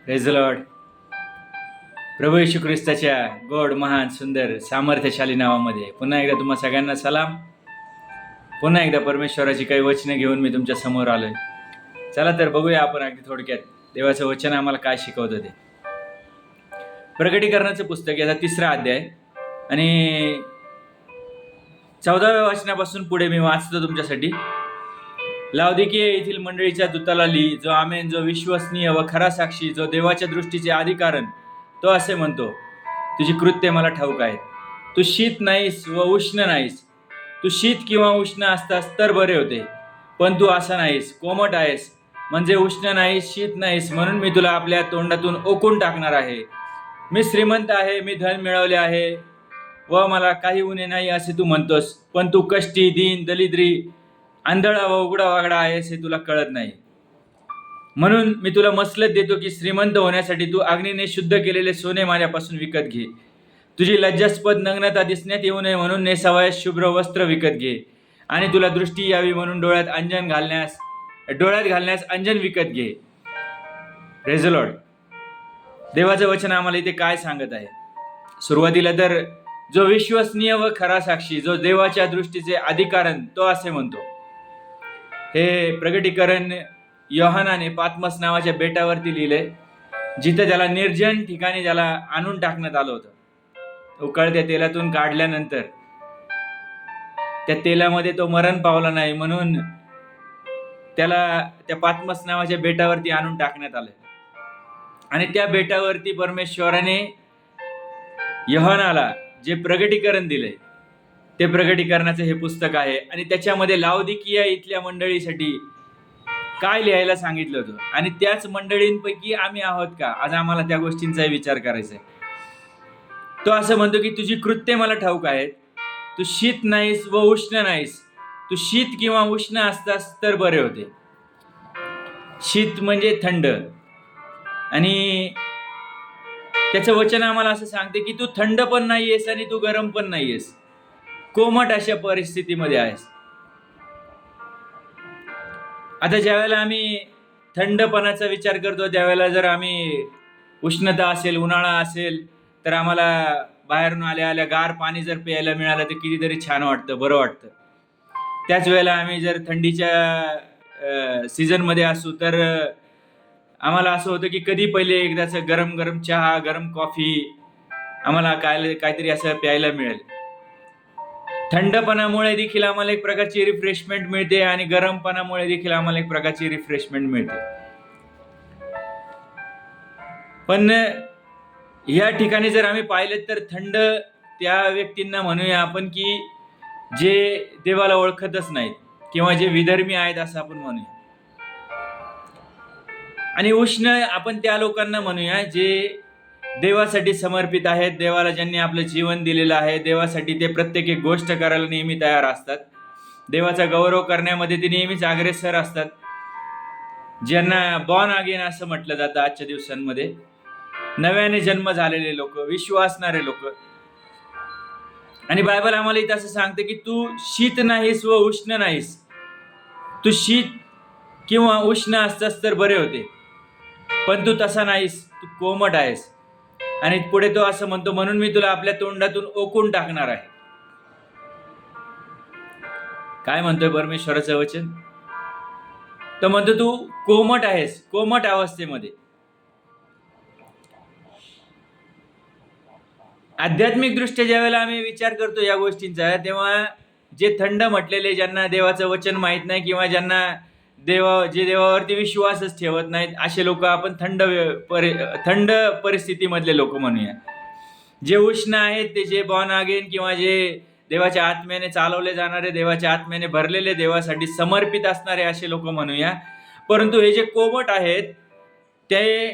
Praise the Lord. प्रभू येशू ख्रिस्ताच्या गोड, महान, सुंदर, सामर्थ्यशाली नावामध्ये पुन्हा एकदा तुम्हा सगळ्यांना सलाम. पुन्हा एकदा परमेश्वराची काही वचनं घेऊन मी तुमच्या समोर आलोय. चला तर बघूया आपण अगदी थोडक्यात देवाचं वचन आम्हाला काय शिकवतं ते. प्रकटीकरणाचं पुस्तक याचा 3रा अध्याय आणि 14व्या वचनापासून पुढे मी वाचतो तुमच्यासाठी. लावदिकीय येथील मंडळीच्या दूताला लिही, जो आमेन, जो विश्वसनीय व खरा साक्षी, जो देवाच्या दृष्टीचे आदिकारण, तो असे म्हणतो, तुझी कृत्य मला ठाऊक आहेत. तू शीत नाहीस व उष्ण नाहीस. तू शीत किंवा उष्ण असतास तर बरे होते, पण तू असा नाहीस, कोमट आहेस, म्हणजे उष्ण नाहीस, शीत नाहीस. म्हणून मी तुला आपल्या तोंडातून ओकून टाकणार आहे. मी श्रीमंत आहे, मी धन मिळवले आहे व मला काही उणे नाही असे तू म्हणतोस, पण तू कष्टी, दीन, दलिद्री, आंधळा व उघडा वागडा आहेस हे तुला कळत नाही. म्हणून मी तुला मसलत देतो की श्रीमंत होण्यासाठी तू अग्नीने शुद्ध केलेले सोने माझ्यापासून विकत घे. तुझी लज्जास्पद नग्नता दिसण्यात येऊ नये म्हणून नेसावयास शुभ्र वस्त्र विकत घे. आणि तुला दृष्टी यावी म्हणून डोळ्यात घालण्यास अंजन विकत घे. Praise the Lord. देवाचं वचन आम्हाला इथे काय सांगत आहे. सुरुवातीला तर जो विश्वसनीय व खरा साक्षी, जो देवाच्या दृष्टीचे अधिकारण, तो असे म्हणतो. हे प्रकटीकरण योहानाने पात्मस नावाच्या बेटावरती लिहिले, जिथे त्याला निर्जन ठिकाणी त्याला आणून टाकण्यात आलं होतं. उकळत्या तेलातून काढल्यानंतर त्या तेलामध्ये तो मरण पावला नाही म्हणून त्याला त्या पात्मस नावाच्या बेटावरती आणून टाकण्यात आलं. आणि त्या बेटावरती परमेश्वराने योहानाला जे प्रकटीकरण दिले, ते प्रकटीकरणाचं हे पुस्तक आहे. आणि त्याच्यामध्ये लावदिकीय इथल्या मंडळीसाठी काय लिहायला सांगितलं होतं आणि त्याच मंडळींपैकी आम्ही आहोत का, आज आम्हाला त्या गोष्टींचा विचार करायचा आहे. तो असं म्हणतो की तुझी कृत्य मला ठाऊक आहेत. तू शीत नाहीस व उष्ण नाहीस. तू शीत किंवा उष्ण असतास तर बरे होते. शीत म्हणजे थंड, आणि त्याचं वचन आम्हाला असं सांगते की तू थंड पण नाहीयेस आणि तू गरम पण नाहीयेस, कोमट अशा परिस्थितीमध्ये आहेस. आता ज्यावेळेला आम्ही थंडपणाचा विचार करतो, त्यावेळेला जर आम्ही उष्णता असेल, उन्हाळा असेल, तर आम्हाला बाहेरून आल्या गार पाणी जर प्यायला मिळालं तर कितीतरी छान वाटतं, बरं वाटतं. त्याच वेळेला आम्ही जर थंडीच्या सीझनमध्ये असू तर आम्हाला असं होतं की कधी पहिले एकदाच गरम गरम चहा, गरम कॉफी आम्हाला काहीतरी असं प्यायला मिळेल. थंडपणामुळे देखील आम्हाला एक प्रकारची रिफ्रेशमेंट मिळते आणि गरमपणामुळे देखील आम्हाला एक प्रकारची रिफ्रेशमेंट मिळते. पण या ठिकाणी जर आम्ही पाहिलं तर थंड त्या व्यक्तींना म्हणूया आपण की जे देवाला ओळखतच नाहीत किंवा जे विधर्मी आहेत असं आपण म्हणूया. आणि उष्ण आपण त्या लोकांना म्हणूया जे देवासाठी समर्पित आहेत, देवाला ज्यांनी आपलं जीवन दिलेलं आहे, देवासाठी ते प्रत्येक एक गोष्ट करायला नेहमी तयार असतात, देवाचा गौरव करण्यामध्ये ते नेहमीच अग्रेसर असतात, ज्यांना बॉर्न अगेन असं म्हटलं जातं आजच्या दिवसांमध्ये. नव्याने जन्म झालेले लोक, विश्वासणारे लोक. आणि बायबल आम्हाला इथं असं सांगते की तू शीत नाहीस व उष्ण नाहीस. तू शीत किंवा उष्ण असतास तर बरे होते, पण तू तसा नाहीस, तू कोमट आहेस. आणि पुढे तो असं म्हणतो, म्हणून मी तुला आपल्या तोंडातून ओकून टाकणार आहे. काय म्हणतोय परमेश्वराचं वचन? तो म्हणतो तू कोमट आहेस, कोमट अवस्थेमध्ये. आध्यात्मिक दृष्ट्या ज्या वेळेला आम्ही विचार करतो या गोष्टींचा, तेव्हा जे थंड म्हटलेले, ज्यांना देवाचं वचन माहीत नाही किंवा ज्यांना जे देवावरती विश्वासच ठेवत नाहीत, असे लोक आपण थंड परिस्थितीमधले लोक म्हणूया. जे उष्ण आहेत ते जे बॉर्न अगेन किंवा जे देवाच्या आत्म्याने चालवले जाणारे, देवाच्या आत्म्याने भरलेले, देवासाठी समर्पित असणारे असे लोक म्हणूया. परंतु हे जे कोमट आहेत ते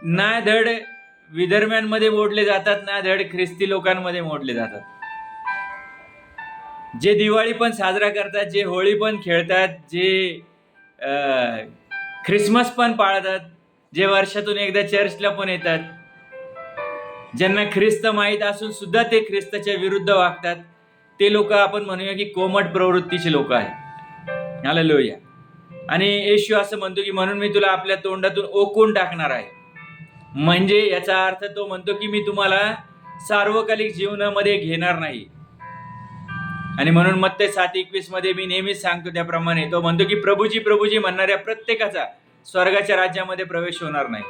ना धड विधर्म्यांमध्ये मोडले जातात, ना धड ख्रिस्ती लोकांमध्ये मोडले जातात. जे दिवाळी पण साजरा करतात, जे होळी पण खेळतात, जे ख्रिसमस पण पाळतात, जे वर्षातून एकदा चर्चला पण येतात, ज्यांना ख्रिस्त माहीत असून सुद्धा ते ख्रिस्ताच्या विरुद्ध वागतात, ते लोक आपण म्हणूया की कोमट प्रवृत्तीचे लोक आहेत. हालेलुया. आणि येशू असं म्हणतो की म्हणून मी तुला आपल्या तोंडातून ओकून टाकणार आहे. म्हणजे याचा अर्थ तो म्हणतो की मी तुम्हाला सार्वकालिक जीवनामध्ये घेणार नाही. आणि म्हणून मत्ते 7:21 मध्ये मी नेहमीच सांगतो त्याप्रमाणे तो म्हणतो की प्रभूजी प्रभूजी म्हणणाऱ्या प्रत्येकाचा स्वर्गाच्या राज्यामध्ये प्रवेश होणार नाही,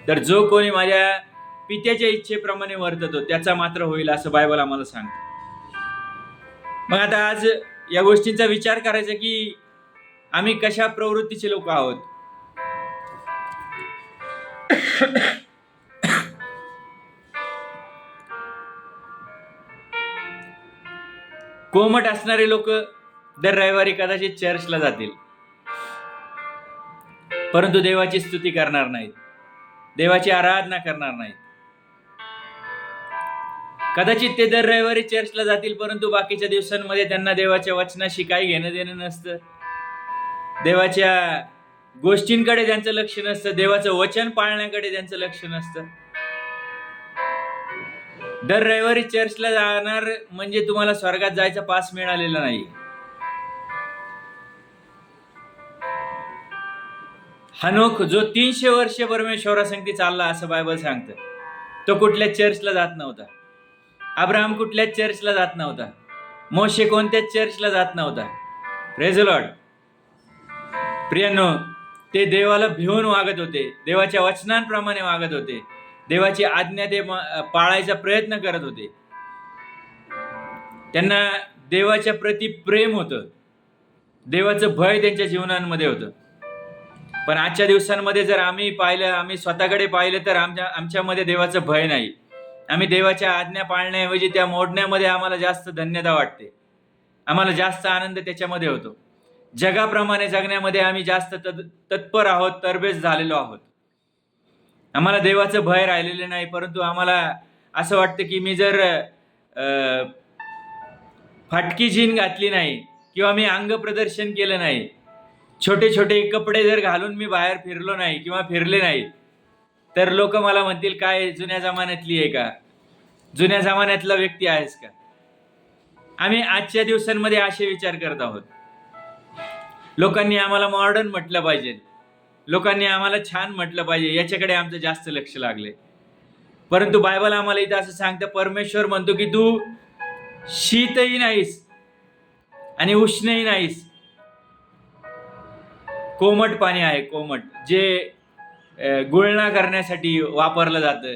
तर जो कोणी माझ्या पित्याच्या इच्छेप्रमाणे वर्ततो त्याचा मात्र होईल, असं बायबल आम्हाला सांगतो. मग आता आज या गोष्टींचा विचार करायचा की आम्ही कशा प्रवृत्तीचे लोक आहोत. कोमट असणारे लोक दर रविवारी कदाचित चर्चला जातील, परंतु देवाची स्तुती करणार नाहीत, देवाची आराधना करणार नाहीत. कदाचित ते दर रविवारी चर्चला जातील, परंतु बाकीच्या दिवसांमध्ये त्यांना देवाच्या वचनाशी काही घेणं देणं नसतं, देवाच्या गोष्टींकडे त्यांचं लक्ष नसतं, देवाचं वचन पाळण्याकडे त्यांचं लक्ष नसतं. दर रविवारी चर्चला जाणार म्हणजे तुम्हाला स्वर्गात जायचा पास मिळालेला नाही. हनोक जो 300 वर्ष परमेश्वरासंगती चालला असं बायबल सांगतं, तो कुठल्या चर्चला जात नव्हता. अब्राहम कुठल्याच चर्चला जात नव्हता. मोशे कोणत्याच चर्चला जात नव्हता. Praise the Lord. प्रियांनो, ते देवाला भिवून वागत होते, देवाच्या वचनांप्रमाणे वागत होते, देवाची आज्ञा ते पाळायचा प्रयत्न करत होते. त्यांना देवाच्या प्रति प्रेम होतं, देवाचं भय त्यांच्या जीवनांमध्ये होतं. पण आजच्या दिवसांमध्ये जर आम्ही स्वतःकडे पाहिलं तर आमच्यामध्ये देवाचं भय नाही. आम्ही देवाच्या आज्ञा पाळण्याऐवजी त्या मोडण्यामध्ये आम्हाला जास्त धन्यता वाटते, आम्हाला जास्त आनंद त्याच्यामध्ये होतो. जगाप्रमाणे जगण्यामध्ये आम्ही जास्त तत्पर आहोत, तरबेज झालेलो आहोत. आम्हाला देवाचं भय राहिलेलं नाही, परंतु आम्हाला असं वाटतं की मी जर फाटकी जीन घातली नाही किंवा मी अंग प्रदर्शन केलं नाही, छोटे छोटे कपडे जर घालून मी बाहेर फिरलो नाही किंवा फिरले नाही, तर लोक मला म्हणतील काय जुन्या जमान्यातली आहे का, जुन्या जमान्यातला व्यक्ती आहेस का. आम्ही आजच्या दिवसांमध्ये असे विचार करत आहोत. लोकांनी आम्हाला मॉडर्न म्हटलं पाहिजे, लोकांनी आम्हाला छान म्हटलं पाहिजे, याच्याकडे आमचं जास्त लक्ष लागले. परंतु बायबल आम्हाला इथं असं सांगतं, परमेश्वर म्हणतो की तू शीतही नाहीस आणि उष्णही नाहीस, कोमट पाणी आहे. कोमट जे गुळणा करण्यासाठी वापरलं जातं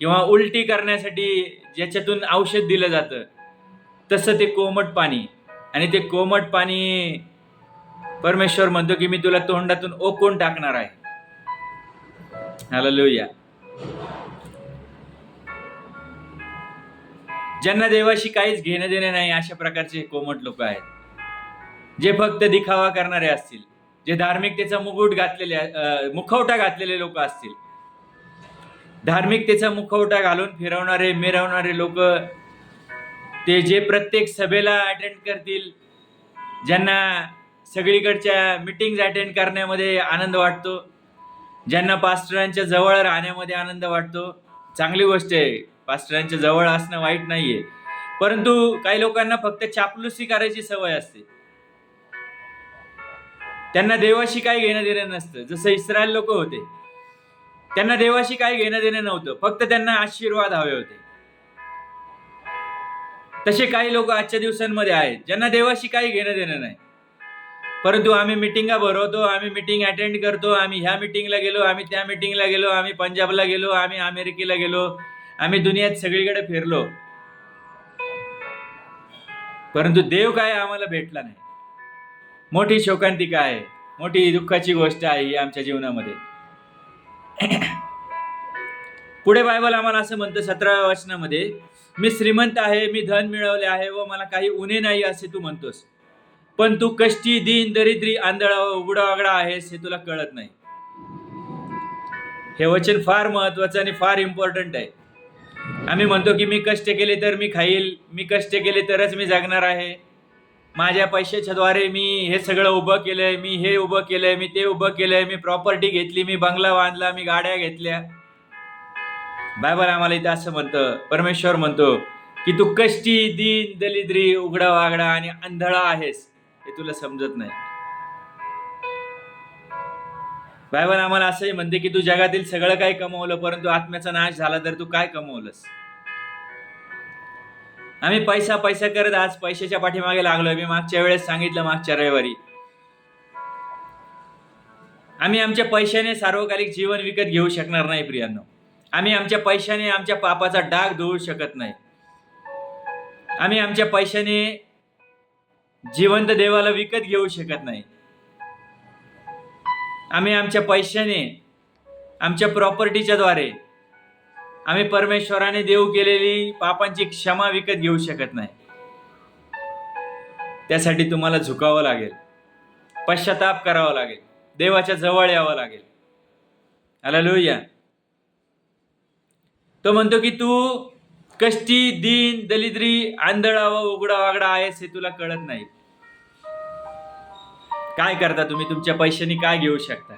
किंवा उलटी करण्यासाठी ज्याच्यातून औषध दिलं जातं, तसं ते कोमट पाणी. आणि ते कोमट पाणी परमेश्वर म्हणतो की मी तुला तोंडातून ओकून टाकणार आहे. हालेलुया. ज्यांना देवाशी काहीच घेणं देणं नाही, अशा प्रकारचे कोमट लोक आहेत, जे फक्त दिखावा करणारे असतील, जे धार्मिकतेचा मुखवटा घातलेले लोक असतील, धार्मिकतेचा मुखवटा घालून फिरवणारे मिरवणारे लोक, ते जे प्रत्येक सभेला अटेंड करतील, ज्यांना सगळीकडच्या मीटिंग्स अटेंड करण्यामध्ये आनंद वाटतो, ज्यांना पास्टरांच्या जवळ राहण्यामध्ये आनंद वाटतो. चांगली गोष्ट आहे, पास्टरांच्या जवळ असणं वाईट नाहीये, परंतु काही लोकांना फक्त चापलुसी करायची सवय असते. त्यांना देवाशी काही घेणं देणं नसतं. जसं इस्रायल लोक होते, त्यांना देवाशी काही घेणं देणं नव्हतं, फक्त त्यांना आशीर्वाद हवे होते. तसे काही लोक आजच्या दिवसांमध्ये आहेत, ज्यांना देवाशी काही घेणं देणं नाही, परंतु आम्ही मिटिंगा भरवतो, आम्ही मिटिंग अटेंड करतो, आम्ही ह्या मिटिंगला गेलो, आम्ही त्या मिटिंगला गेलो, आम्ही पंजाबला गेलो, आम्ही अमेरिकेला गेलो, आम्ही दुनियात सगळीकडे फिरलो, परंतु देव काय आम्हाला भेटला नाही. मोठी शोकांतिका आहे, मोठी दुःखाची गोष्ट आहे ही आमच्या जीवनामध्ये. पुढे बायबल आम्हाला असं म्हणतं 17व्या वचनामध्ये, मी श्रीमंत आहे, मी धन मिळवले आहे व मला काही उणे नाही असे तू म्हणतोस, पण तू कष्टी, दीन, दरिद्री, आंधळा व उघडावागडा आहेस हे तुला कळत नाही. हे वचन फार महत्वाचं आणि फार इम्पॉर्टंट आहे. आम्ही म्हणतो की मी कष्ट केले तर मी खाईल, मी कष्ट केले तरच मी जगणार आहे, माझ्या पैशाच्या द्वारे मी हे सगळं उभं केलंय, मी हे उभं केलंय, मी ते उभं केलंय, मी प्रॉपर्टी घेतली, मी बंगला बांधला, मी गाड्या घेतल्या. बायबल आम्हाला इथं असं म्हणतं, परमेश्वर म्हणतो की तू कष्टी, दीन, दरिद्री, उघडा वागडा आणि आंधळा आहेस हे तुला समजत नाही. बायबल आम्हाला असंही म्हणते की तू जगातील सगळं काही कमवलं, परंतु आत्म्याचा नाश झाला तर तू काय कमवलंस? आम्ही पैसा पैसा करत आज पैशाच्या पाठीमागे लागलोय. मी मागच्या वेळेस सांगितलं, मागच्या रविवारी, आम्ही आमच्या पैशाने सार्वकालिक जीवन विकत घेऊ शकणार नाही प्रियांनो. आम्ही आमच्या पैशाने आमच्या पापाचा डाग धुवू शकत नाही. आम्ही आमच्या पैशाने जिवंत देवाला विकत घेऊ शकत नाही. आम्ही आमच्या पैशाने, आमच्या प्रॉपर्टीच्या द्वारे आम्ही परमेश्वराने देऊ केलेली पापांची क्षमा विकत घेऊ शकत नाही. त्यासाठी तुम्हाला झुकावं लागेल, पश्चाताप करावा लागेल, देवाच्या जवळ यावं लागेल. हालेलुया. तो म्हणतो की तू कष्टी, दीन, दलिद्री, आंधळा व उघडा वागडा आहेस हे तुला कळत नाही. काय करता तुम्ही? तुमच्या पैशाने काय घेऊ शकता?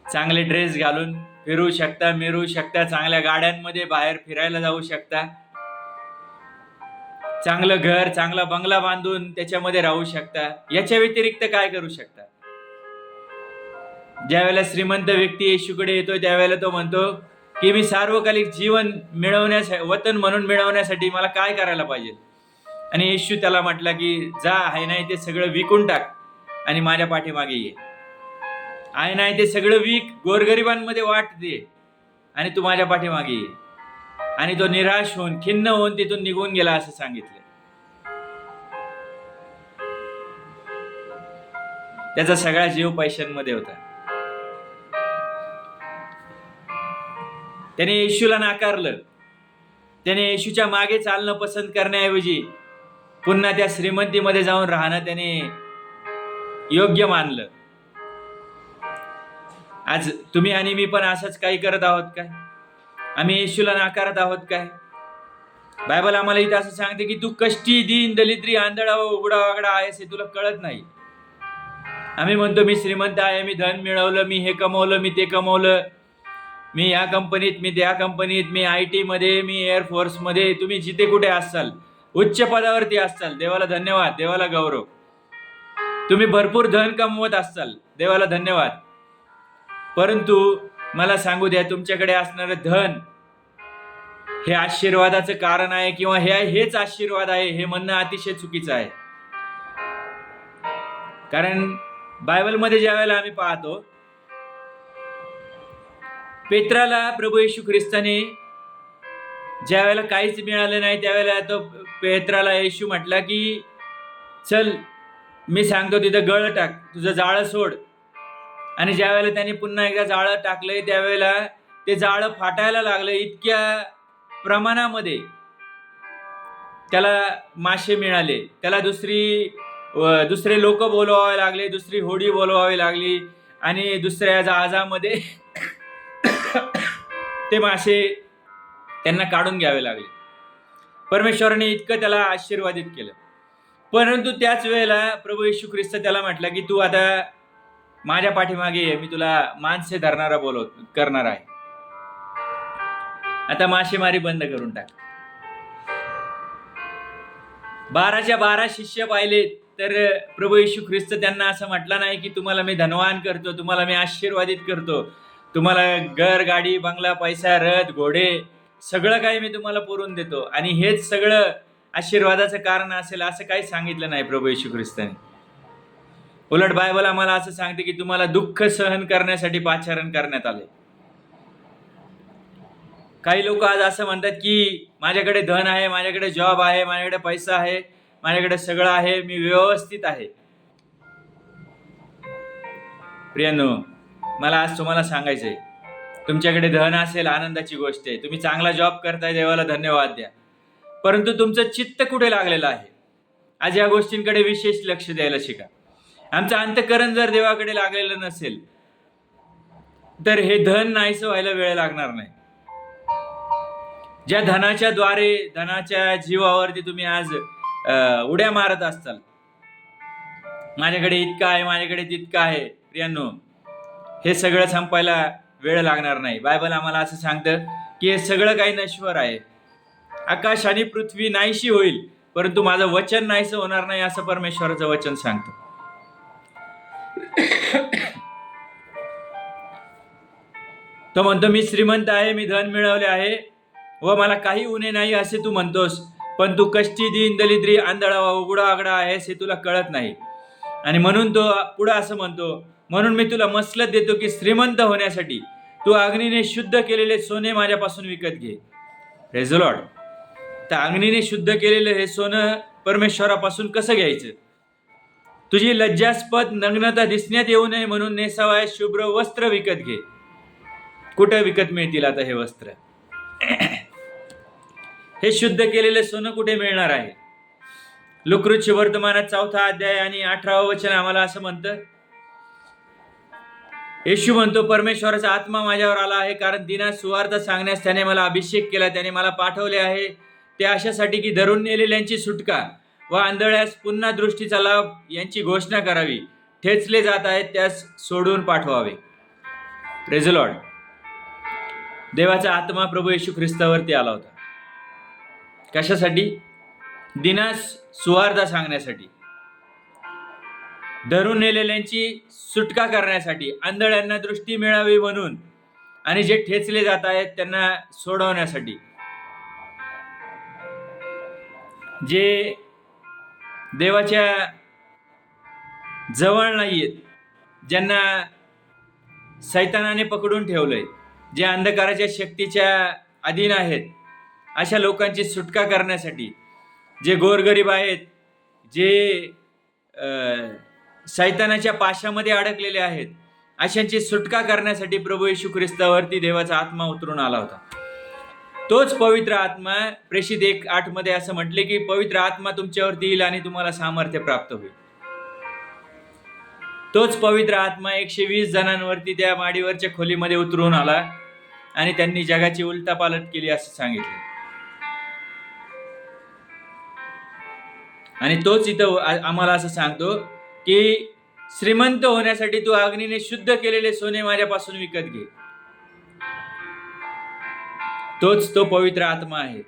चांगले ड्रेस घालून फिरू शकता, मिरू शकता, चांगल्या गाड्यांमध्ये बाहेर फिरायला जाऊ शकता, चांगलं घर, चांगला बंगला बांधून त्याच्यामध्ये राहू शकता. याच्या व्यतिरिक्त काय करू शकता? ज्या वेळेला श्रीमंत व्यक्ती येशूकडे येतोय त्यावेळेला तो म्हणतो की मी सार्वकालिक जीवन मिळवण्यासाठी, वतन म्हणून मिळवण्यासाठी मला काय करायला पाहिजे? आणि येशू त्याला म्हटला की जा, आहे नाही ते सगळं विकून टाक आणि माझ्या पाठीमागे ये. आहे नाही ते सगळं विक, गोरगरिबांमध्ये वाट दे आणि तू माझ्या पाठीमागे ये. आणि तो निराश होऊन, खिन्न होऊन तिथून निघून गेला असं सांगितलं. त्याचा सगळा जीव पैशांमध्ये होता. त्याने येशूला नाकारलं. त्याने येशूच्या मागे चालणं पसंत करण्याऐवजी पुन्हा त्या श्रीमंतीमध्ये जाऊन राहणं त्याने योग्य मानलं. आज तुम्ही आणि मी पण असंच काही करत आहोत काय? आम्ही येशूला नाकारत आहोत काय? बायबल आम्हाला इथं असं सांगते की तू कष्टी, दीन, दलिद्री, आंधळा व उघडा वागडा आहेस हे तुला कळत नाही. आम्ही म्हणतो मी श्रीमंत आहे, मी धन मिळवलं, मी हे कमवलं, मी ते कमवलं, मी या कंपनीत, मी त्या कंपनीत, मी IT मध्ये, मी एअरफोर्स मध्ये. तुम्ही जिथे कुठे असाल, उच्च पदावरती असाल, देवाला धन्यवाद, देवाला गौरव. तुम्ही भरपूर धन कमवत असाल, देवाला धन्यवाद. परंतु मला सांगू द्या, तुमच्याकडे असणारं धन हे आशीर्वादाचं कारण आहे किंवा हेच आशीर्वाद आहे हे म्हणणं अतिशय चुकीचं आहे. कारण बायबलमध्ये ज्या वेळेला आम्ही पाहतो, पेत्राला प्रभू येशू ख्रिस्ताने ज्या वेळेला काहीच मिळालं नाही त्यावेळेला तो पेत्राला येशू म्हटला की चल, मी सांगतो तिथं गळ टाक, तुझं जाळं सोड. आणि ज्या वेळेला त्याने पुन्हा एकदा जाळं टाकलंय त्यावेळेला ते जाळं फाटायला लागलं. इतक्या प्रमाणामध्ये त्याला मासे मिळाले. त्याला दुसरे लोक बोलवावे लागले, दुसरी होडी बोलवावी लागली आणि दुसऱ्या जहाजामध्ये ते मासे त्यांना काढून घ्यावे लागले. परमेश्वराने इतकं त्याला आशीर्वादित केलं. परंतु त्याच वेळेला प्रभू येशू ख्रिस्त त्याला म्हटलं की तू आता माझ्या पाठीमागे ये, मी तुला माणसे धरणारा करणार आहे. आता मासेमारी बंद करून टाक. 12च्या 12 शिष्य पाहिले तर प्रभू येशू ख्रिस्त त्यांना असं म्हटलं नाही की तुम्हाला मी धनवान करतो, तुम्हाला मी आशीर्वादित करतो, तुम्हाला घर, गाडी, बंगला, पैसा, रथ, घोडे सगळं काही मी तुम्हाला पुरवून देतो आणि हेच सगळं आशीर्वादाचं कारण असेल असं काही सांगितलं नाही प्रभू येशू ख्रिस्ताने. उलट बायबल आम्हाला असं सांगते की तुम्हाला दुःख सहन करण्यासाठी पाचारण करण्यात आले. काही लोक आज असं म्हणतात की माझ्याकडे धन आहे, माझ्याकडे जॉब आहे, माझ्याकडे पैसा आहे, माझ्याकडे सगळं आहे, मी व्यवस्थित आहे. प्रियांनो, मला आज तुम्हाला सांगायचंय, तुमच्याकडे धन असेल आनंदाची गोष्ट आहे, तुम्ही चांगला जॉब करताय, देवाला धन्यवाद द्या. परंतु तुमचं चित्त कुठे लागलेलं आहे? आज या गोष्टींकडे विशेष लक्ष द्यायला शिका. आमचं अंतःकरण जर देवाकडे लागलेलं नसेल तर हे धन नाहीसं व्हायला वेळ लागणार नाही. ज्या धनाच्या द्वारे, धनाच्या जीवावरती तुम्ही आज उड्या मारत असताल, माझ्याकडे इतकं आहे, माझ्याकडे तितकं आहे, प्रियांनो, हे सगळं संपायला वेळ लागणार नाही. बायबल आम्हाला असं सांगतं की हे सगळं काही नश्वर आहे. आकाश आणि पृथ्वी नाहीशी होईल परंतु माझं वचन नाहीसं होणार नाही असं परमेश्वराचं वचन सांगतं. तो म्हणतो मी श्रीमंत आहे, मी धन मिळवले आहे व मला काही उणे नाही असे तू म्हणतोस, पण तू कष्टी, दीन, दलिद्री, आंधळा व उघडा आगडा आहेस हे तुला कळत नाही. आणि म्हणून तो पुढे असं म्हणतो, म्हणून मी तुला मसलत देतो की श्रीमंत होण्यासाठी तू अग्नीने शुद्ध केलेले सोने माझ्यापासून विकत घे. Praise the Lord. तर अग्नीने शुद्ध केलेलं हे सोनं परमेश्वरापासून कसं घ्यायचं? तुझी लज्जास्पद नग्नता दिसण्यात येऊ नये म्हणून नेसावयास शुभ्र वस्त्र विकत घे. कुठं विकत मिळतील आता हे वस्त्र? हे शुद्ध केलेले सोनं कुठे मिळणार आहे? लुकरूची वर्तमानात 4 अध्याय आणि 18 वचन आम्हाला असं म्हणतं, येशू म्हणतो, परमेश्वराचा आत्मा माझ्यावर आला आहे, कारण दिनास सुवार्ता सांगण्यास त्याने मला अभिषेक केला. त्याने मला पाठवले आहे ते अशासाठी की धरून नेलेल्यांची सुटका व आंधळ्यास पुन्हा दृष्टीचा लाभ यांची घोषणा करावी. ठेचले जात आहेत त्यास सोडून पाठवावे. Praise the Lord. देवाचा आत्मा प्रभू येशू ख्रिस्तावरती आला होता. कशासाठी? दिनास सुवार्ता सांगण्यासाठी, धरून नेलेल्यांची सुटका करण्यासाठी, आंधळ्यांना दृष्टी मिळावी म्हणून, आणि जे ठेचले जात आहेत त्यांना सोडवण्यासाठी. जे देवाच्या जवळ नाहीयेत, ज्यांना सैतानाने पकडून ठेवलंय, जे अंधकाराच्या शक्तीच्या अधीन आहेत, अशा लोकांची सुटका करण्यासाठी, जे गोरगरीब आहेत, जे सैतानाच्या पाशामध्ये अडकलेले आहेत, अशांची सुटका करण्यासाठी प्रभू येशू ख्रिस्तावरती देवाचा आत्मा उतरून आला होता. तोच पवित्र आत्मा प्रेषित 1:8 मध्ये असं म्हटले की पवित्र आत्मा तुमच्यावरती येईल आणि तुम्हाला सामर्थ्य प्राप्त होईल. तोच पवित्र आत्मा 120 जणांवरती त्या माडीवरच्या खोलीमध्ये उतरून आला आणि त्यांनी जगाची उलटापालट केली असं सांगितलं. आणि तोच इथं आम्हाला असं सांगतो की श्रीमंत होण्यासाठी तू अग्नीने शुद्ध केलेले सोने माझ्यापासून विकत घे. तोच तो पवित्र आत्मा आहे.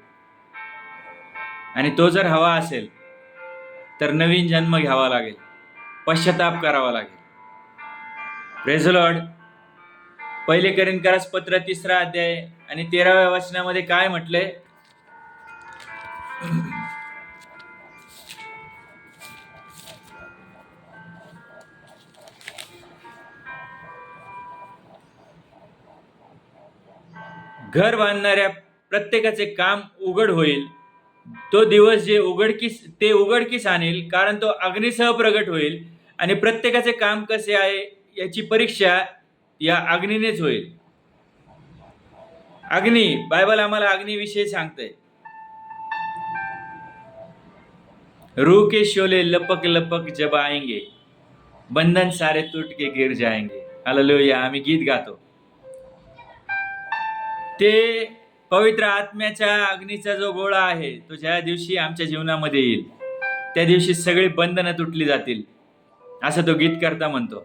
आणि तो जर हवा असेल तर नवीन जन्म घ्यावा लागेल, पश्चाताप करावा लागेल. Praise the Lord. 1 कोरिन्थीय पत्र 3 अध्याय आणि 13व्या वचनामध्ये काय म्हटलंय? घर बांधणाऱ्या प्रत्येकाचे काम उघड होईल. तो दिवस जे उघडकीस आणेल, कारण तो अग्नीसह प्रगट होईल आणि प्रत्येकाचे काम कसे आहे याची परीक्षा या अग्नीनेच होईल. अग्नी, बायबल आम्हाला अग्नीविषयी सांगतंय. रूह के शोले लपक लपक जब आएंगे, बंधन सारे टूट के गिर जाएंगे. हालेलुया. आम्ही गीत गातो. ते पवित्र आत्म्याच्या अग्नीचा जो गोळा आहे तो ज्या दिवशी आमच्या जीवनामध्ये येईल त्या दिवशी सगळी बंधनं तुटली जातील असं तो गीतकर्ता म्हणतो.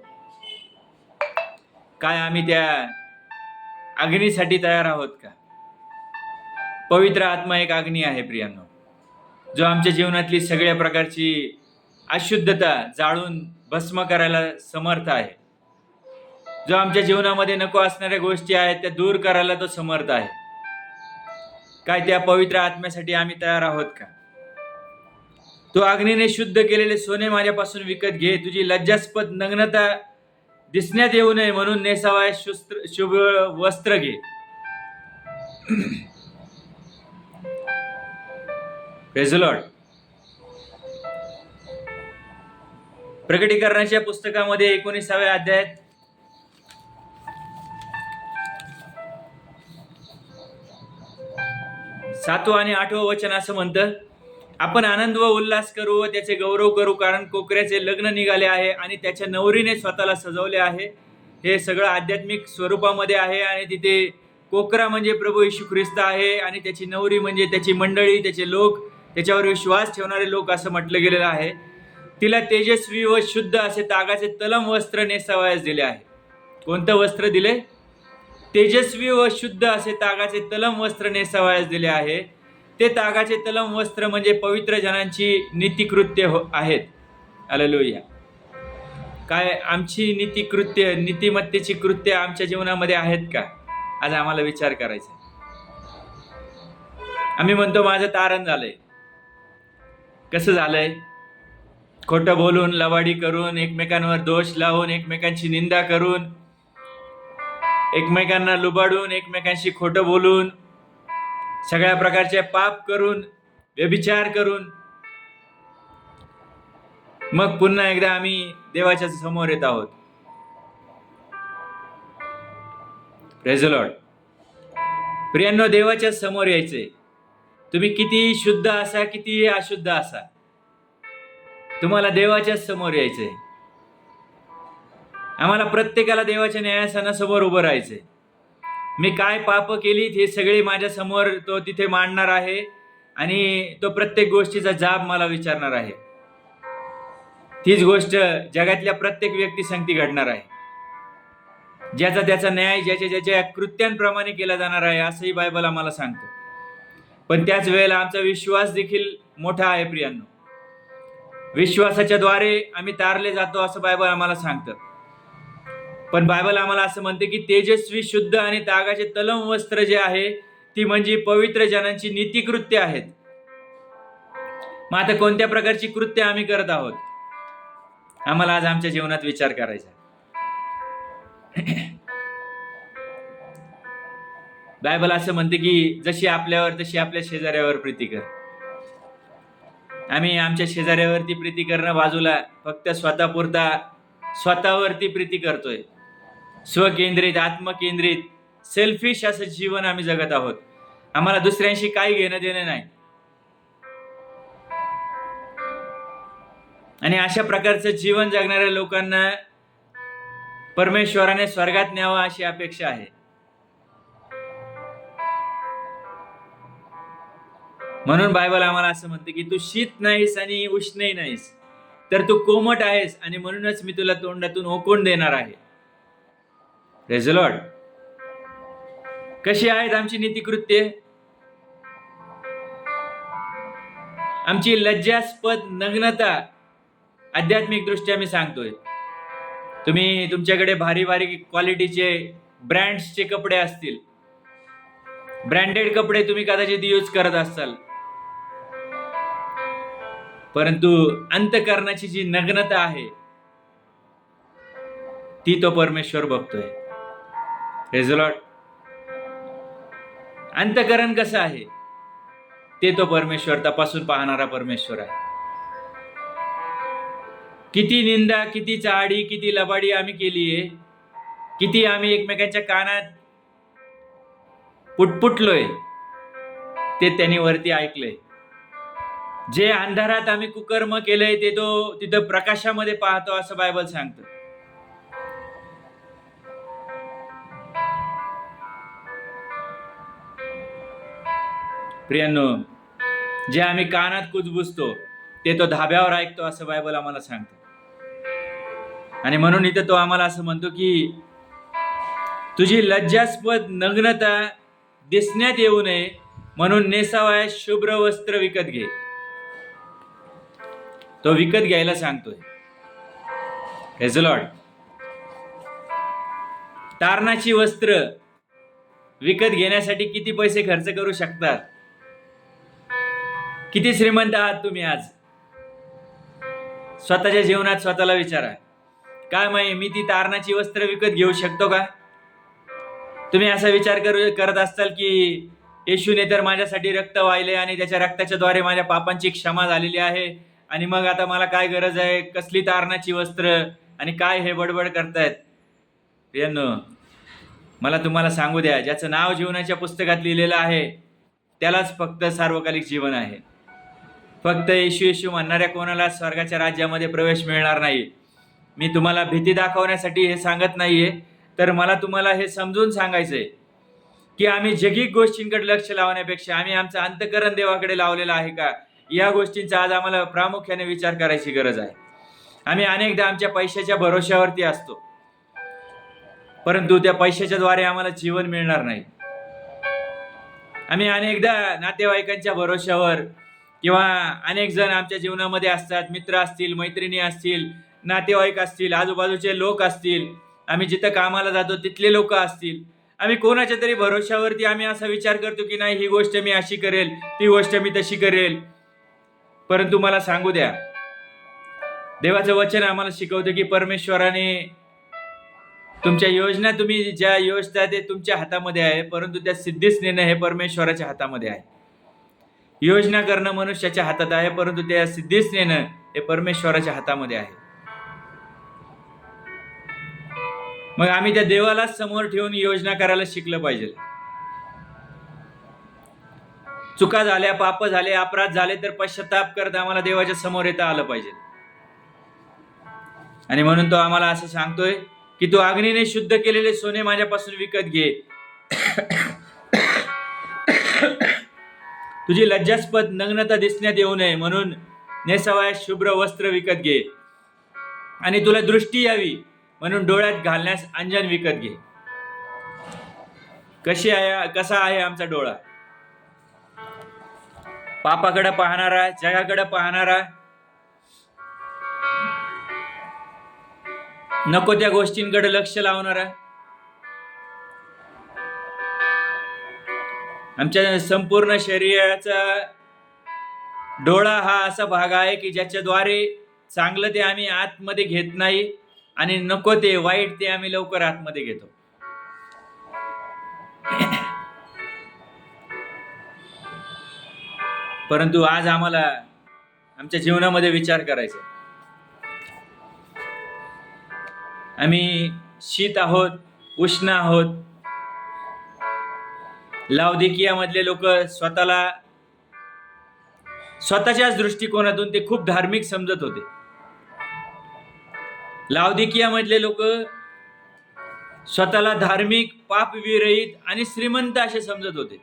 काय आम्ही त्या अग्नीसाठी तयार आहोत का? पवित्र आत्मा एक अग्नी आहे प्रियांनो, जो आमच्या जीवनातली सगळ्या प्रकारची अशुद्धता जाळून भस्म करायला समर्थ आहे. जो आमच्या जीवनामध्ये नको असणाऱ्या गोष्टी आहेत त्या दूर करायला तो समर्थ आहे. काय त्या पवित्र आत्म्यासाठी आम्ही तयार आहोत का? तो अग्नीने शुद्ध केलेले सोने माझ्यापासून विकत घे. तुझी लज्जास्पद नग्नता दिसण्यात येऊ नये म्हणून नेसावयास शुभ वस्त्र घे. Praise the Lord. प्रकटीकरणाच्या पुस्तकामध्ये 19व्या अध्यायात 7वं आणि 8वं वचन असं म्हणतं, आपण आनंद व उल्हास करू व त्याचे गौरव करू, कारण कोकऱ्याचे लग्न निघाले आहे आणि त्याच्या नवरीने स्वतःला सजवले आहे. हे सगळं आध्यात्मिक स्वरूपामध्ये आहे आणि तिथे कोकरा म्हणजे प्रभू येशू ख्रिस्त आहे आणि त्याची नवरी म्हणजे त्याची मंडळी, त्याचे लोक, त्याच्यावर विश्वास ठेवणारे लोक असं म्हटलं गेलेलं आहे. तिला तेजस्वी व शुद्ध असे तागाचे तलम वस्त्र नेसावयास दिले आहे. कोणतं वस्त्र दिले? तेजस्वी व शुद्ध असे तागाचे तलम वस्त्र नेसावयास दिले आहे. ते तागाचे तलम वस्त्र म्हणजे पवित्र जनांची नीतिकृत्य आहेत. हालेलुया. काय आमची नीतिकृत्य, नीतिमत्तेची कृत्य आमच्या जीवनामध्ये आहेत का? आज आम्हाला विचार करायचा आहे. आम्ही म्हणतो माझं तारण झालंय. कसं झालंय? खोटं बोलून, लवाडी करून, एकमेकांवर दोष लावून, एकमेकांची निंदा करून, एकमेकांना लुबाडून, एकमेकांशी खोटं बोलून, सगळ्या प्रकारचे पाप करून, व्यभिचार करून, मग पुन्हा एकदा आम्ही देवाच्या समोर येत आहोत. Praise the Lord. प्रियांनो, देवाच्या समोर यायचे. तुम्ही किती शुद्ध असा, किती अशुद्ध असा, तुम्हाला देवाच्या समोर यायचंय. आम्हाला प्रत्येकाला देवाच्या न्यायासनासमोर उभं राहायचंय. मी काय पाप केली हे सगळे माझ्या समोर तो तिथे मांडणार आहे आणि तो प्रत्येक गोष्टीचा जाब मला विचारणार आहे. तीच गोष्ट जगातल्या प्रत्येक व्यक्तीसंगती घडणार आहे. ज्याचा त्याचा न्याय ज्याच्या ज्याच्या कृत्यांप्रमाणे केला जाणार आहे असंही बायबल आम्हाला सांगतो. पण त्याच वेळेला आमचा विश्वास देखील मोठा आहे प्रियांनो. विश्वासाच्या द्वारे आम्ही तारले जातो असं बायबल आम्हाला सांगतं. पण बायबल आम्हाला असं म्हणते की तेजस्वी, शुद्ध आणि तागाचे तलम वस्त्र जे आहे ती म्हणजे पवित्र जनांची नीतिकृत्य आहेत. मग आता कोणत्या प्रकारची कृत्य आम्ही करत आहोत? आम्हाला आज आमच्या जीवनात विचार करायचा. बायबल असं म्हणते की जशी आपल्यावर तशी आपल्या शेजाऱ्यावर प्रीती कर. आम्ही आमच्या शेजाऱ्यावरती प्रीती करणं बाजूला, फक्त स्वतःपुरता स्वतःवरती प्रीती करतोय. स्वकेंद्रित, आत्मकेंद्रित, सेल्फिश असं जीवन आम्ही जगत आहोत. आम्हाला दुसऱ्यांशी काही घेणं देणं नाही. आणि अशा प्रकारचं जीवन जगणाऱ्या लोकांना परमेश्वराने स्वर्गात न्यावं अशी अपेक्षा आहे. म्हणून बायबल आम्हाला असं म्हणते की तू शीत नाहीस आणि उष्णही नाहीस, तर तू कोमट आहेस आणि म्हणूनच मी तुला तोंडातून ओकून देणार आहे. Praise the Lord. कशी आहेत आमची नीतिकृत्ये? आमची लज्जास्पद नग्नता आध्यात्मिक दृष्ट्या मी सांगतोय. तुम्ही तुमच्याकडे भारी भारी क्वालिटीचे ब्रँड्सचे कपडे असतील, ब्रँडेड कपडे तुम्ही कदाचित यूज करत असाल, परंतु अंतःकरणाची जी नग्नता आहे ती तो परमेश्वर बघतोय. Praise the Lord. अंतःकरण कसं आहे ते तो परमेश्वर तपासून पाहणारा परमेश्वर आहे. किती निंदा, किती चाडी, किती लबाडी आम्ही केलीये, किती आम्ही एकमेकांच्या कानात पुटपुटलोय ते त्यांनी वरती ऐकलंय. जे अंधारात आम्ही कुकर्म केलंय ते तो तिथं प्रकाशामध्ये पाहतो असं बायबल सांगतं. प्रियांनो, जे आम्ही कानात कुजबुजतो ते तो धाब्यावर ऐकतो असं बायबल आम्हाला सांगतं. आणि म्हणून इथं तो आम्हाला असं म्हणतो की तुझी लज्जास्पद नग्नता दिसण्यात येऊ नये म्हणून नेसावयास शुभ्र वस्त्र विकत घे. तो विकत घ्यायला सांगतोय. Praise the Lord. तारणाची वस्त्र विकत घेण्यासाठी किती पैसे खर्च करू शकतात? किती श्रीमंत आहात तुम्ही आज? स्वतःच्या जीवनात स्वतःला विचारा. काय मी ती तारणाची वस्त्र विकत घेऊ शकतो का? तुम्ही असा विचार करत असताल की येशूने तर माझ्यासाठी रक्त वाहिले आणि त्याच्या रक्ताच्या द्वारे माझ्या पापांची क्षमा झालेली आहे आणि मग आता मला काय गरज आहे, कसली तारणाची वस्त्र आणि काय हे बडबड करतायत? प्रियांनो, मला तुम्हाला सांगू द्या, ज्याचं नाव जीवनाच्या पुस्तकात लिहिलेलं आहे त्यालाच फक्त सार्वकालिक जीवन आहे. फक्त येशू येशू म्हणणाऱ्या कोणाला स्वर्गाच्या राज्यामध्ये प्रवेश मिळणार नाही. मी तुम्हाला भीती दाखवण्यासाठी हे सांगत नाहीये, तर मला तुम्हाला हे समजून सांगायचंय की आम्ही जगिक गोष्टींकडे लक्ष लावण्यापेक्षा आम्ही आमचं अंतःकरण देवाकडे लावलेलं आहे का, या गोष्टींचा आज आम्हाला प्रामुख्याने विचार करायची गरज आहे. आम्ही अनेकदा आमच्या पैशाच्या भरोश्यावरती असतो, परंतु त्या पैशाच्या द्वारे आम्हाला जीवन मिळणार नाही. आम्ही अनेकदा नातेवाईकांच्या भरोश्यावर किंवा अनेक जण आमच्या जीवनामध्ये असतात, मित्र असतील, मैत्रिणी असतील, नातेवाईक असतील, आजूबाजूचे लोक असतील, आम्ही जिथं कामाला जातो तिथले लोक असतील, आम्ही कोणाच्या तरी भरोशावरती आम्ही असा विचार करतो की नाही, ही गोष्ट मी अशी करेल, ती गोष्ट मी तशी करेल. परंतु मला सांगू द्या, देवाचं वचन आम्हाला शिकवतं की परमेश्वराने तुमच्या योजना, तुम्ही ज्या योजना ते तुमच्या हातामध्ये आहे, परंतु त्या सिद्धीस नेणं हे परमेश्वराच्या हातामध्ये आहे. योजना करणं मनुष्याच्या हातात आहे, परंतु त्या सिद्धीस नेणं हे परमेश्वराच्या हातामध्ये आहे. मग आम्ही त्या देवालाच समोर ठेवून योजना करायला शिकलं पाहिजे. चुका झाल्या, पाप झाले, अपराध झाले तर पश्चाताप करत आम्हाला देवाच्या समोर येता आलं पाहिजे. आणि म्हणून तो आम्हाला असं सांगतोय की तू अग्नीने शुद्ध केलेले सोने माझ्यापासून विकत घे, तुझी लज्जास्पद नग्नता दिसण्यात येऊ नये म्हणून नेसावयास शुभ्र वस्त्र विकत घे, आणि तुला दृष्टी यावी म्हणून डोळ्यात घालण्यास अंजन विकत घे. कसा आहे आमचा डोळा? पापाकडे पाहणारा, जगाकडे पाहणारा, नको त्या गोष्टींकडे लक्ष लावणारा. आमच्या संपूर्ण शरीराचा डोळा हा असा भाग आहे की ज्याच्याद्वारे चांगलं ते आम्ही आतमध्ये घेत नाही आणि नको ते वाईट ते आम्ही लवकर आतमध्ये घेतो. परंतु आज आम्हाला आमच्या जीवनामध्ये विचार करायचा, आम्ही शीत आहोत, उष्ण आहोत. लावदिकिया मधले लोक स्वतःच्याच दृष्टिकोनातून ते खूप धार्मिक समजत होते. लावदिकिया मधले लोक स्वतःला धार्मिक, पापविरहित आणि श्रीमंत असे समजत होते.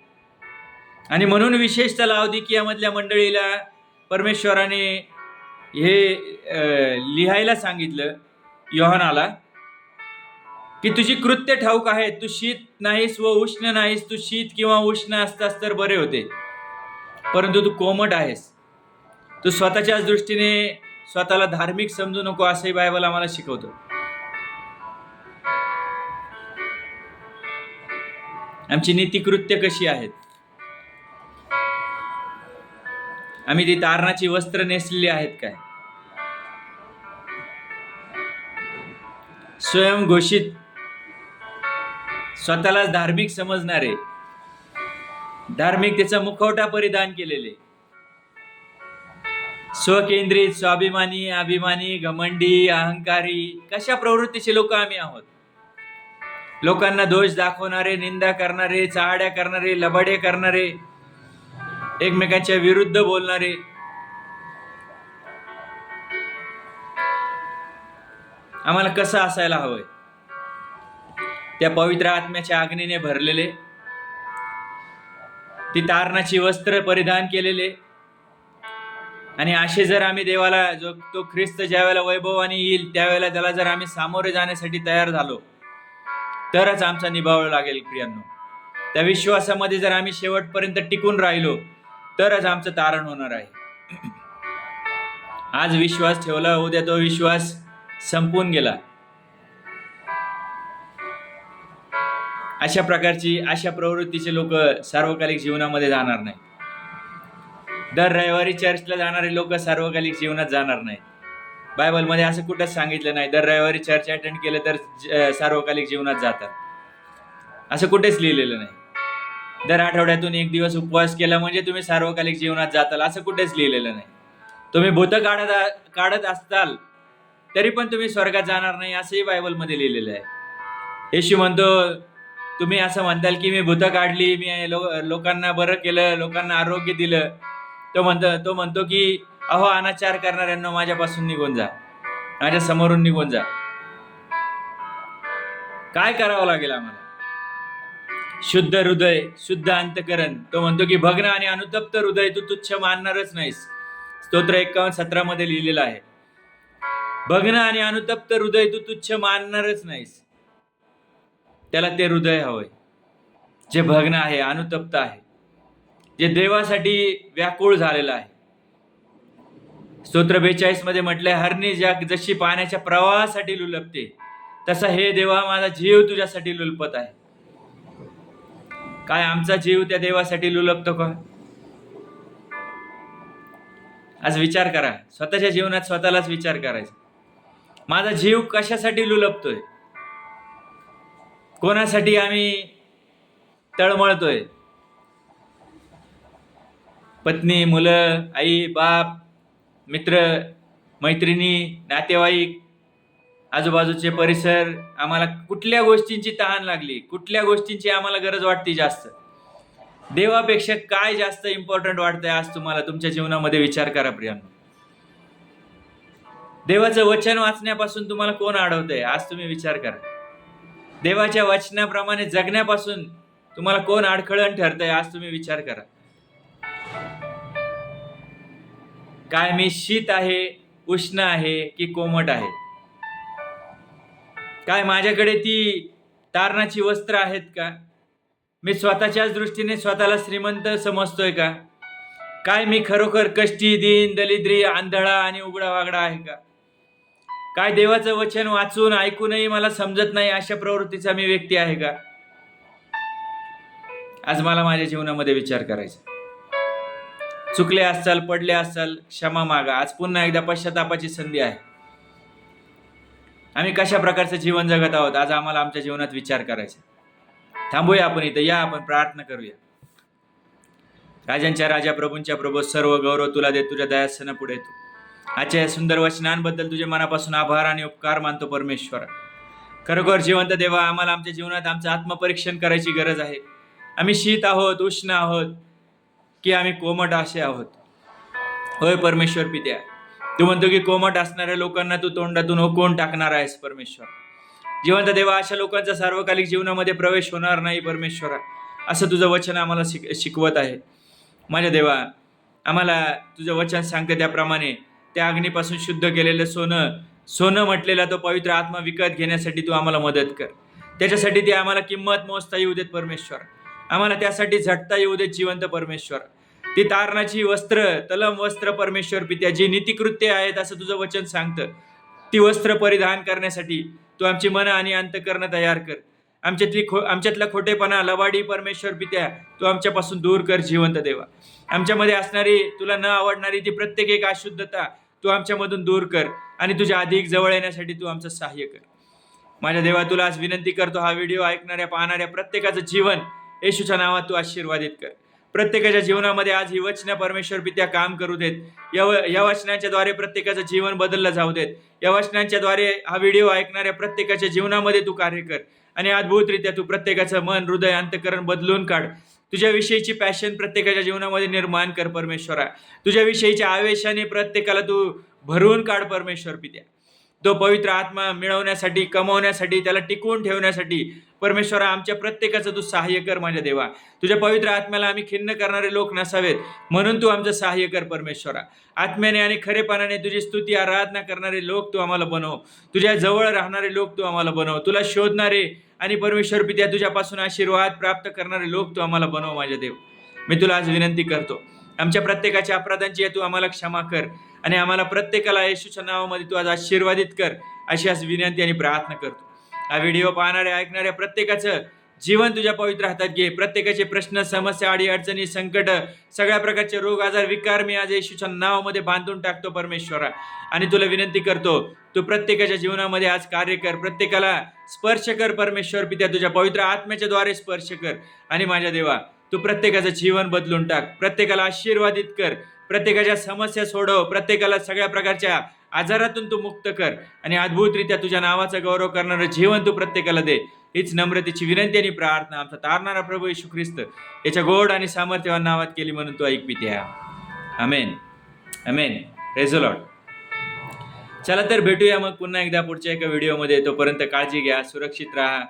आणि म्हणून विशेषतः लावदिकिया मधल्या मंडळीला परमेश्वराने हे लिहायला सांगितलं योहानाला की तुझी कृत्य ठाऊक आहेत, तू शीत नाहीस व उष्ण नाहीस. तू शीत किंवा उष्ण असतास तर बरे होते, परंतु तू कोमट आहेस. तू स्वतःच्याच दृष्टीने स्वतःला धार्मिक समजू नको, असंही बायबल आम्हाला शिकवतो. आमची नीतिकृत्य कशी आहेत? आम्ही ती तारणाची वस्त्र नेसलेली आहेत काय? स्वयंघोषित, स्वतःला धार्मिक समजणारे, धार्मिकतेचा मुखवटा परिधान केलेले, स्वकेंद्रित, स्वाभिमानी, अभिमानी, घमंडी, अहंकारी, कशा प्रवृत्तीचे लोक आम्ही आहोत? लोकांना दोष दाखवणारे, निंदा करणारे, चहाड्या करणारे, लबाडे करणारे, एकमेकांच्या विरुद्ध बोलणारे. आम्हाला कसं असायला हवंय? त्या पवित्र आत्म्याच्या अग्नीने भरलेले, ती तारणाची वस्त्र परिधान केलेले. आणि असे जर आम्ही देवाला, जो तो ख्रिस्त ज्या वेळेला वैभवाने येईल त्यावेळेला त्याला जर आम्ही सामोरे जाण्यासाठी तयार झालो तरच आमचा निभाव लागेल प्रियांनो. त्या विश्वासामध्ये जर आम्ही शेवटपर्यंत टिकून राहिलो तरच आमचं तारण होणार आहे. आज विश्वास ठेवला, उद्या तो विश्वास संपून गेला. अशा प्रकारची, अशा प्रवृत्तीचे लोक सार्वकालिक जीवनामध्ये जाणार नाही. दर रविवारी चर्चला जाणारे लोक सार्वकालिक जीवनात जाणार नाही. बायबलमध्ये असं कुठंच सांगितलं नाही दर रविवारी चर्च अटेंड केलं तर सार्वकालिक जीवनात जातात, असं कुठेच लिहिलेलं नाही. दर आठवड्यातून एक दिवस उपवास केला म्हणजे तुम्ही सार्वकालिक जीवनात जाताल, असं कुठेच लिहिलेलं नाही. तुम्ही भूत काढत असताल तरी पण तुम्ही स्वर्गात जाणार नाही, असंही बायबलमध्ये लिहिलेलं आहे. येशू म्हणतो, तुम्ही असं म्हणताल की मी भूत काढली, मी लोकांना बरं केलं, लोकांना आरोग्य दिलं. तो म्हणतो की अहो अनाचार करणाऱ्यांना माझ्यापासून निघून जा, माझ्या समोरून निघून जा. काय करावं लागेल आम्हाला? शुद्ध हृदय, शुद्ध अंतकरण. तो म्हणतो की भग्न आणि अनुतप्त हृदय तू तुच्छ मानणारच नाहीस. स्तोत्र 51:17 मध्ये लिहिलेलं आहे, भग्न आणि अनुतप्त हृदय तू तुच्छ मानणारच नाहीस. त्याला ते हृदय हवंय जे भग्न आहे, अनुतप्त आहे, जे देवासाठी व्याकुळ झालेलं आहे. स्तोत्र 42 मध्ये म्हटलंय, हरणी जशी पाण्याच्या प्रवाहासाठी लुलपते तसा हे देवा माझा जीव तुझ्यासाठी लुलपत आहे. काय आमचा जीव त्या देवासाठी लुलपतो का? आज विचार करा, स्वतःच्या जीवनात स्वतःलाच विचार करायचा. माझा जीव कशासाठी लुलपतोय? कोणासाठी आम्ही तळमळतोय? पत्नी, मुलं, आई, बाप, मित्र, मैत्रिणी, नातेवाईक, आजूबाजूचे परिसर, आम्हाला कुठल्या गोष्टींची तहान लागली, कुठल्या गोष्टींची आम्हाला गरज वाटते जास्त? देवापेक्षा काय जास्त इम्पॉर्टंट वाटतंय आज तुम्हाला तुमच्या जीवनामध्ये? विचार करा प्रियांनो. देवाचं वचन वाचण्यापासून तुम्हाला कोण अडवतंय? आज तुम्ही विचार करा. देवाच्या वचनाप्रमाणे जगण्यापासून तुम्हाला कोण अडखळण ठरतंय? आज तुम्ही विचार करा. काय मी शीत आहे, उष्ण आहे की कोमट आहे? काय माझ्याकडे ती तारणाची वस्त्र आहेत का? मी स्वतःच्याच दृष्टीने स्वतःला श्रीमंत समजतोय का? काय मी खरोखर कष्टी, दीन, दलिद्री, आंधळा आणि उघडा वागडा आहे का? काय देवाचं वचन वाचून ऐकूनही मला समजत नाही अशा प्रवृत्तीचा मी व्यक्ती आहे का? आज मला माझ्या जीवनामध्ये विचार करायचा. चुकले असाल, पडले असाल, क्षमा मागा. आज पुन्हा एकदा पश्चातापाची संधी आहे. आम्ही कशा प्रकारचं जीवन जगत आहोत आज आम्हाला आमच्या जीवनात विचार करायचा. थांबूया आपण इथं, या आपण प्रार्थना करूया. राजांच्या राजा, प्रभूंच्या प्रभू, सर्व गौरव तुला दे तुझ्या दयासना पुढे तू. आजच्या या सुंदर वचनांबद्दल तुझे मनापासून आभार आणि उपकार मानतो परमेश्वर. खरोखर जिवंत देवा, आम्हाला आमच्या जीवनात आमचं आत्मपरीक्षण करायची गरज आहे. आम्ही शीत आहोत, उष्ण आहोत की आम्ही कोमट असे आहोत? होय परमेश्वर पित्या, तू म्हणतो की कोमट असणाऱ्या लोकांना तू तोंडातून ओकून टाकणार आहेस परमेश्वर. जिवंत देवा, अशा लोकांचा सार्वकालिक जीवनामध्ये प्रवेश होणार नाही परमेश्वरा, असं तुझं वचन आम्हाला शिकवत आहे. माझ्या देवा, आम्हाला तुझं वचन सांगते त्याप्रमाणे त्या अग्नीपासून शुद्ध केलेलं सोनं म्हटलेला तो पवित्र आत्मा विकत घेण्यासाठी तू आम्हाला मदत कर. त्याच्यासाठी ती आम्हाला किंमत मोजता येऊ देत परमेश्वर. आम्हाला त्यासाठी झटता येऊ देत जिवंत परमेश्वर. ती तारणाची वस्त्र, तलम वस्त्र परमेश्वर पित्या, जी नीतिकृत्य आहेत असं तुझं वचन सांगतं, ती वस्त्र परिधान करण्यासाठी तू आमची मन आणि अंतःकरण तयार कर. आमच्यातला खोटेपणा, लबाडी परमेश्वर पित्या तू आमच्यापासून दूर कर जिवंत देवा. आमच्यामध्ये असणारी, तुला न आवडणारी ती प्रत्येक एक अशुद्धता तू आमच्यामधून दूर कर आणि तुझ्या अधिक जवळ येण्यासाठी तू आमचं सहाय्य कर. माझ्या देवा, तुला आज विनंती करतो, हा व्हिडिओ ऐकणाऱ्या, पाहणाऱ्या प्रत्येकाचं जीवन येशूच्या नावात तू आशीर्वादित कर. प्रत्येकाच्या जीवनामध्ये आज ही वचनं परमेश्वर पित्या काम करू देत. या वचनांच्या द्वारे प्रत्येकाचं जीवन बदललं जाऊ देत. या वचनांच्या द्वारे हा व्हिडिओ ऐकणाऱ्या प्रत्येकाच्या जीवनामध्ये तू कार्य कर आणि अद्भुतरित्या तू प्रत्येकाचं मन, हृदय, अंतःकरण बदलून काढ. तुझ्याविषयीची पॅशन प्रत्येकाच्या जीवनामध्ये निर्माण कर परमेश्वरा. तुझ्याविषयीच्या आवेशाने प्रत्येकाला तू भरून काढ परमेश्वर पित्या. तो पवित्र आत्मा मिळवण्यासाठी, कमवण्यासाठी, त्याला टिकवून ठेवण्यासाठी परमेश्वरा आमच्या प्रत्येकाचं तू सहाय्य कर. माझ्या देवा, तुझ्या पवित्र आत्म्याला आम्ही खिन्न करणारे लोक नसावेत म्हणून तू आमचं सहाय्य कर परमेश्वरा. आत्म्याने आणि खरेपणाने तुझी स्तुती, आराधना करणारे लोक तू आम्हाला बनव. तुझ्या जवळ राहणारे लोक तू आम्हाला बनव. तुला शोधणारे आणि परमेश्वर पित्या तुझ्यापासून आशीर्वाद प्राप्त करणारे लोक तू आम्हाला बनव. माझ्या देव, मी तुला आज विनंती करतो, आमच्या प्रत्येकाच्या अपराधांची तू आम्हाला क्षमा कर आणि आम्हाला प्रत्येकाला येशूच्या नावामध्ये तू आज आशीर्वादित कर, अशी आज विनंती आणि प्रार्थना करतो. हा व्हिडिओ पाहणाऱ्या, ऐकणाऱ्या प्रत्येकाचं जीवन तुझ्या पवित्र हातात घे. प्रत्येकाचे प्रश्न, समस्या, अडी अडचणी, संकट, सगळ्या प्रकारचे रोग, आजार, विकार मी आज येशूच्या नावामध्ये बांधून टाकतो परमेश्वरा. आणि तुला विनंती करतो, तू प्रत्येकाच्या जीवनामध्ये आज कार्य कर, प्रत्येकाला स्पर्श कर परमेश्वर पित्या. तुझ्या पवित्र आत्म्याच्या द्वारे स्पर्श कर आणि माझ्या देवा, तू प्रत्येकाचं जीवन बदलून टाक. प्रत्येकाला आशीर्वादित कर, प्रत्येकाच्या समस्या सोडव, प्रत्येकाला सगळ्या प्रकारच्या आजारातून तू मुक्त कर आणि अद्भुतरित्या तुझ्या नावाचा गौरव करणारं जीवन तू प्रत्येकाला दे. हीच नम्रतेची विनंती आणि प्रार्थना आमचा तारणारा प्रभू येशू ख्रिस्त याच्या गोड आणि सामर्थ्यवान नावात केली म्हणून तू ऐक पित्या. Amen, amen. Praise the Lord. चला तर भेटूया मग पुन्हा एकदा पुढच्या एका व्हिडिओमध्ये. तोपर्यंत काळजी घ्या, सुरक्षित राहा,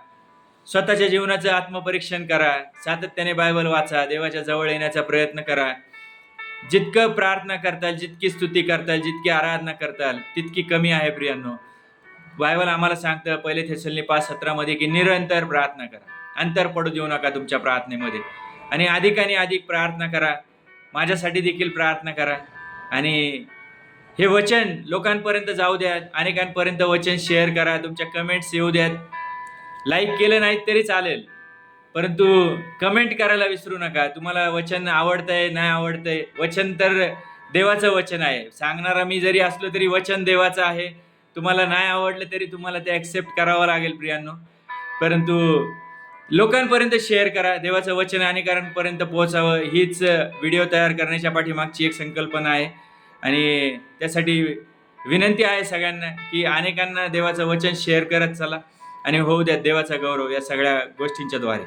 स्वतःच्या जीवनाचं आत्मपरीक्षण करा, सातत्याने बायबल वाचा, देवाच्या जवळ येण्याचा प्रयत्न करा. जितकं प्रार्थना करताल, जितकी स्तुती करताल, जितकी आराधना करताल तितकी कमी आहे प्रियांनो. बायबल आम्हाला सांगतं पहिले थेसलोनिकं 5:17 मध्ये की निरंतर प्रार्थना करा, अंतर पडू देऊ नका तुमच्या प्रार्थनेमध्ये आणि अधिक प्रार्थना करा. माझ्यासाठी देखील प्रार्थना करा आणि हे वचन लोकांपर्यंत जाऊ द्या, अनेकांपर्यंत वचन शेअर करा, तुमच्या कमेंट्स येऊ द्यात. लाईक केलं नाही तरी चालेल, परंतु कमेंट करायला विसरू नका. तुम्हाला वचन आवडतंय नाही आवडतंय, वचन तर देवाचं वचन आहे. सांगणारा मी जरी असलो तरी वचन देवाचं आहे. तुम्हाला नाही आवडलं तरी तुम्हाला ते ॲक्सेप्ट करावं लागेल प्रियांनो. परंतु लोकांपर्यंत शेअर करा, देवाचं वचन अनेकांपर्यंत पोहोचावं, हीच व्हिडिओ तयार करण्याच्या पाठीमागची एक संकल्पना आहे. आणि त्यासाठी विनंती आहे सगळ्यांना की अनेकांना देवाचं वचन शेअर करत चला आणि होऊ द्या देवाचा गौरव या सगळ्या गोष्टींच्या द्वारे.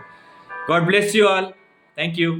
God bless you all. Thank you.